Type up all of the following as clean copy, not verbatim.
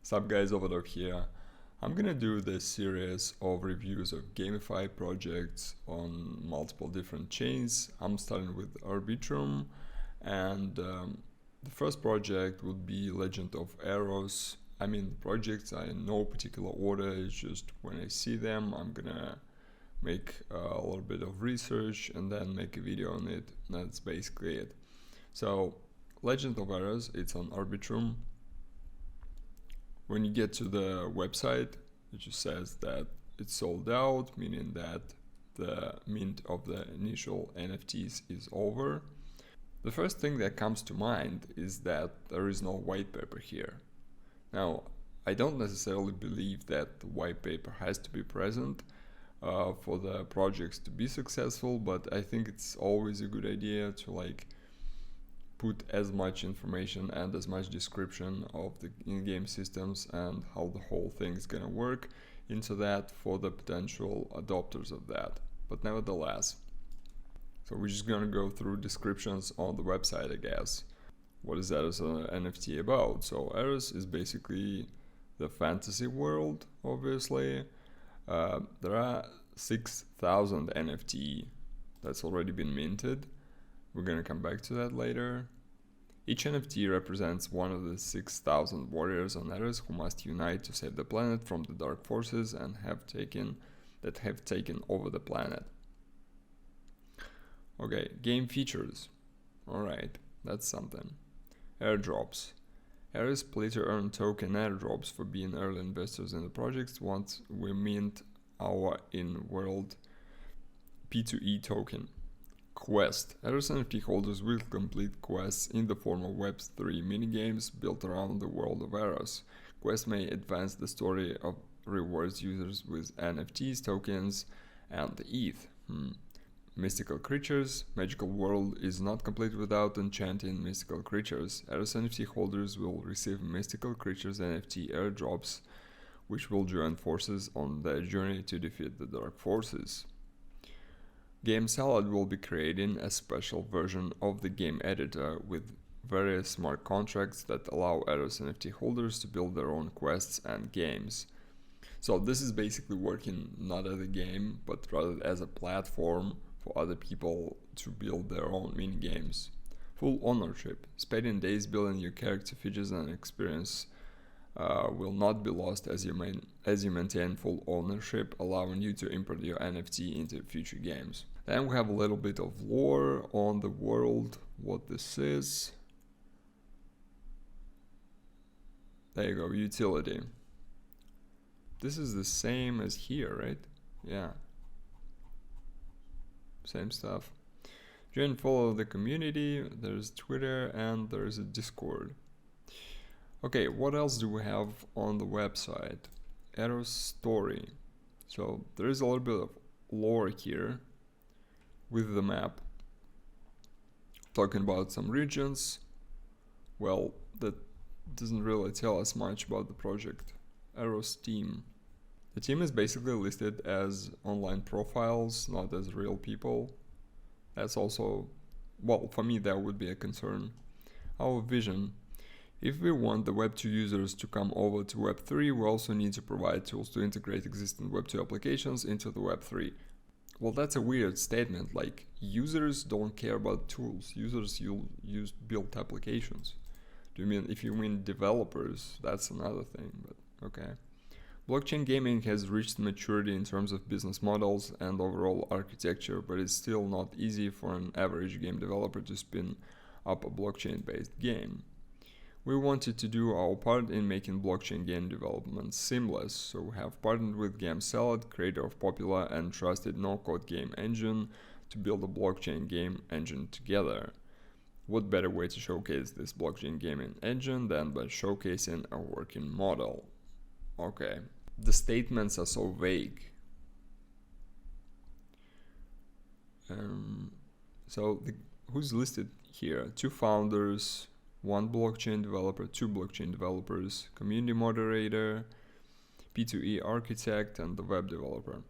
Sup guys, over here. I'm gonna do this series of reviews of gamified projects on multiple different chains. I'm starting with Arbitrum, and the first project would be Legend of Eros. I mean, projects are in no particular order, it's just when I see them, I'm gonna make a little bit of research and then make a video on it. That's basically it. So, Legend of Eros, it's on Arbitrum. When you get to the website, it just says that it's sold out, meaning that the mint of the initial NFTs is over. The first thing that comes to mind is that there is no white paper here. Now, I don't necessarily believe that the white paper has to be present for the projects to be successful, but I think it's always a good idea to put as much information and as much description of the in-game systems and how the whole thing is gonna work into that for the potential adopters of that. But nevertheless, so we're just gonna go through descriptions on the website, I guess. What is Eros NFT about? So Eros is basically the fantasy world, obviously. There are 6,000 NFT that's already been minted. We're gonna come back to that later. Each NFT represents one of the 6,000 warriors on Eros who must unite to save the planet from the dark forces and have taken over the planet. Okay, game features. Alright, that's something. Airdrops. Eros play to earn token airdrops for being early investors in the projects once we mint our in-world P2E token. Quest. Eros NFT holders will complete quests in the form of Web3 minigames built around the world of Eros. Quests may advance the story of rewards users with NFTs, tokens, and ETH. Mystical creatures. Magical world is not complete without enchanting mystical creatures. Eros NFT holders will receive mystical creatures NFT airdrops, which will join forces on their journey to defeat the dark forces. Game Salad will be creating a special version of the game editor with various smart contracts that allow Eros NFT holders to build their own quests and games. So this is basically working not as a game, but rather as a platform for other people to build their own mini games. Full ownership. Spending days building your character features and experience will not be lost as you maintain full ownership, allowing you to import your NFT into future games. Then we have a little bit of lore on the world, what this is. There you go, utility. This is the same as here, right? Yeah. Same stuff. Join and follow the community, there's Twitter, and there's a Discord. Okay, what else do we have on the website? Eros story. So there is a little bit of lore here with the map. Talking about some regions. Well, that doesn't really tell us much about the project. Eros team. The team is basically listed as online profiles, not as real people. That's also, well, for me that would be a concern. Our vision. If we want the Web2 users to come over to Web3, we also need to provide tools to integrate existing Web2 applications into the Web3. Well, that's a weird statement, like users don't care about tools, users use built applications. If you mean developers, that's another thing, but okay. Blockchain gaming has reached maturity in terms of business models and overall architecture, but it's still not easy for an average game developer to spin up a blockchain-based game. We wanted to do our part in making blockchain game development seamless, so we have partnered with Game Salad, creator of popular and trusted no-code game engine, to build a blockchain game engine together. What better way to showcase this blockchain gaming engine than by showcasing a working model? Okay, the statements are so vague. Who's listed here? 2 founders, 1 blockchain developer, 2 blockchain developers, community moderator, P2E architect, and the web developer.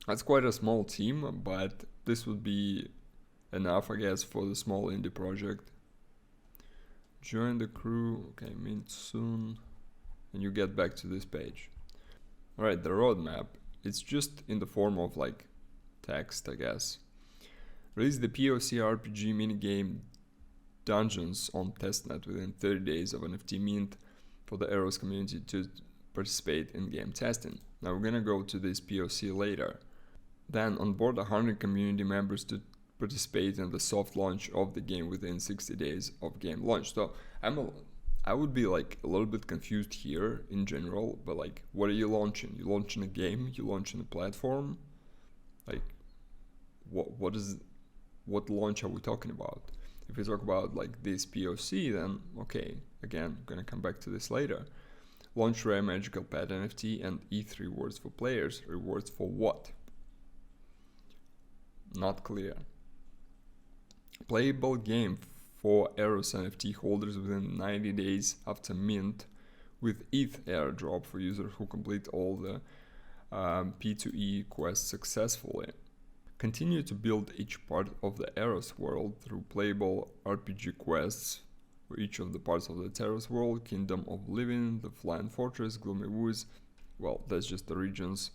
That's quite a small team, but this would be enough, I guess, for the small indie project. join the crew, okay, mint soon, and you get back to this page. Alright, the roadmap, it's just in the form of like text, I guess. Release the POC RPG minigame Dungeons on testnet within 30 days of NFT mint for the Eros community to participate in game testing. Now we're gonna go to this POC later. Then onboard 100 community members to participate in the soft launch of the game within 60 days of game launch. So I would be like a little bit confused here in general, but like, what are you launching? You launching a game? You launching a platform? Like, what launch are we talking about? If we talk about like this POC, then okay, again, I'm gonna come back to this later. Launch rare magical pet NFT and ETH rewards for players. Rewards for what? Not clear. Playable game for Eros NFT holders within 90 days after mint with ETH airdrop for users who complete all the P2E quests successfully. Continue to build each part of the Eros world through playable RPG quests for each of the parts of the Eros world: Kingdom of Living, the Flying Fortress, Gloomy Woods, well, that's just the regions,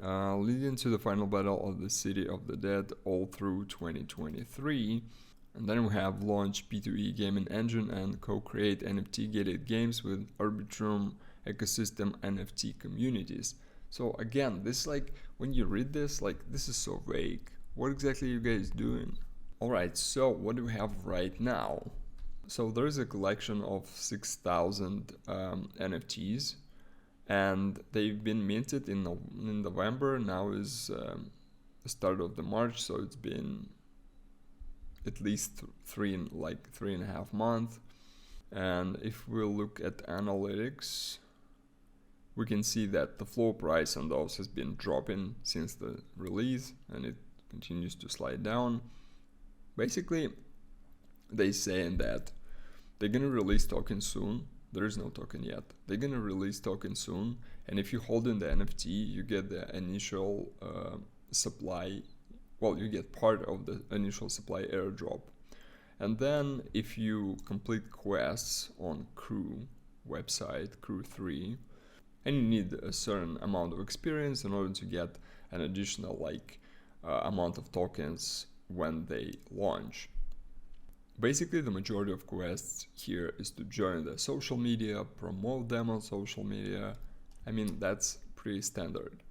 leading to the final battle of the City of the Dead all through 2023. And then we have launch P2E gaming engine and co-create NFT gated games with Arbitrum ecosystem NFT communities. So again, this like, when you read this, like, this is so vague. What exactly are you guys doing? Alright, so what do we have right now? So there is a collection of 6,000 NFTs, and they've been minted in November. Now is the start of the March, so it's been at least 3.5 months. And if we look at analytics, we can see that the floor price on those has been dropping since the release, and it continues to slide down. Basically, they saying that they're gonna release token soon. There is no token yet. They're gonna release token soon, and if you hold in the NFT, you get the initial supply. Well, you get part of the initial supply airdrop. And then if you complete quests on Crew website, Crew 3, and you need a certain amount of experience in order to get an additional amount of tokens when they launch. Basically, the majority of quests here is to join the social media, promote them on social media. I mean, that's pretty standard.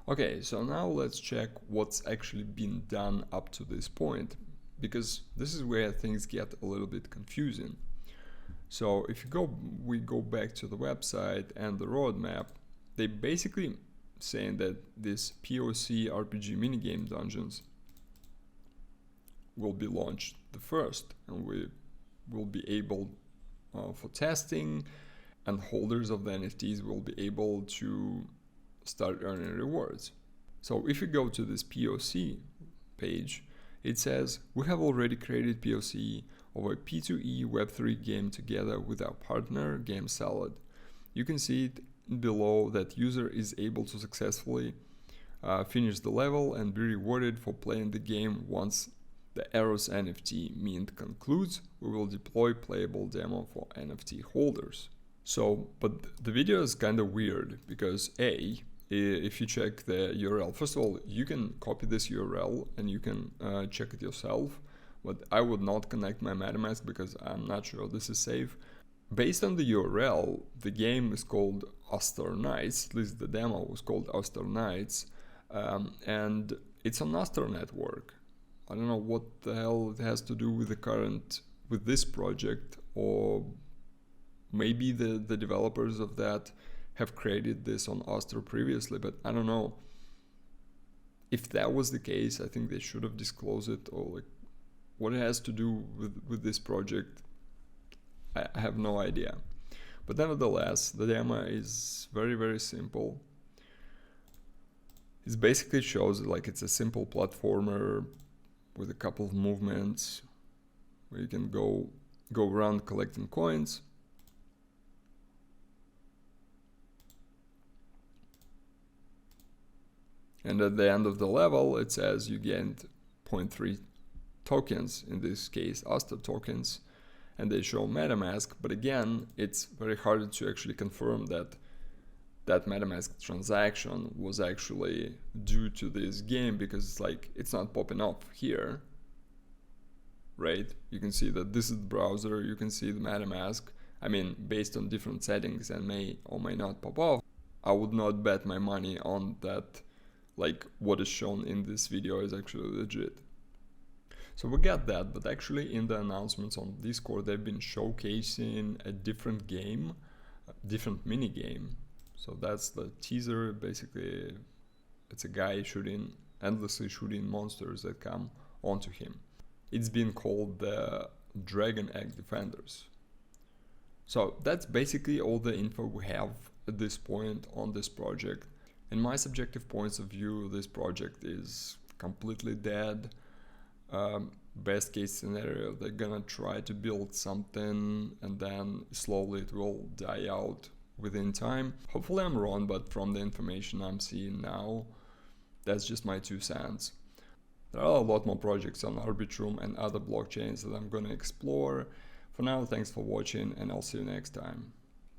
Okay, so now let's check what's actually been done up to this point, because this is where things get a little bit confusing. So if we go back to the website and the roadmap, they basically saying that this POC RPG minigame dungeons will be launched the first, and we will be able for testing, and holders of the NFTs will be able to start earning rewards. So if you go to this POC page, it says we have already created POC of a P2E Web3 game together with our partner Game Salad. You can see it below that user is able to successfully finish the level and be rewarded for playing the game. Once the Eros NFT mint concludes, we will deploy playable demo for NFT holders. So, but the video is kind of weird because if you check the URL, first of all, you can copy this URL and you can check it yourself, but I would not connect my MetaMask because I'm not sure this is safe. Based on the URL, the game is called Aster Knights, at least the demo was called Aster Knights, and it's on Aster Network. I don't know what the hell it has to do with with this project, or maybe the developers of that have created this on Aster previously, but I don't know. If that was the case, I think they should have disclosed it, or like what it has to do with this project, I have no idea. But nevertheless, the demo is very, very simple. It basically shows like it's a simple platformer with a couple of movements where you can go around collecting coins. And at the end of the level, it says you gained 0.3 tokens, in this case Aster tokens, and they show MetaMask, but again, it's very hard to actually confirm that that MetaMask transaction was actually due to this game, because it's like, it's not popping up here, right? You can see that this is the browser, you can see the MetaMask. I mean, based on different settings, and may or may not pop off. I would not bet my money on that, like what is shown in this video is actually legit. So we got that, but actually in the announcements on Discord, they've been showcasing a different game, a different mini game. So that's the teaser. Basically, it's a guy endlessly shooting monsters that come onto him. It's been called the Dragon Egg Defenders. So that's basically all the info we have at this point on this project. In my subjective points of view, this project is completely dead. Best case scenario, they're gonna try to build something and then slowly it will die out within time. Hopefully I'm wrong, but from the information I'm seeing now, that's just my 2 cents. There are a lot more projects on Arbitrum and other blockchains that I'm gonna explore. For now, thanks for watching, and I'll see you next time.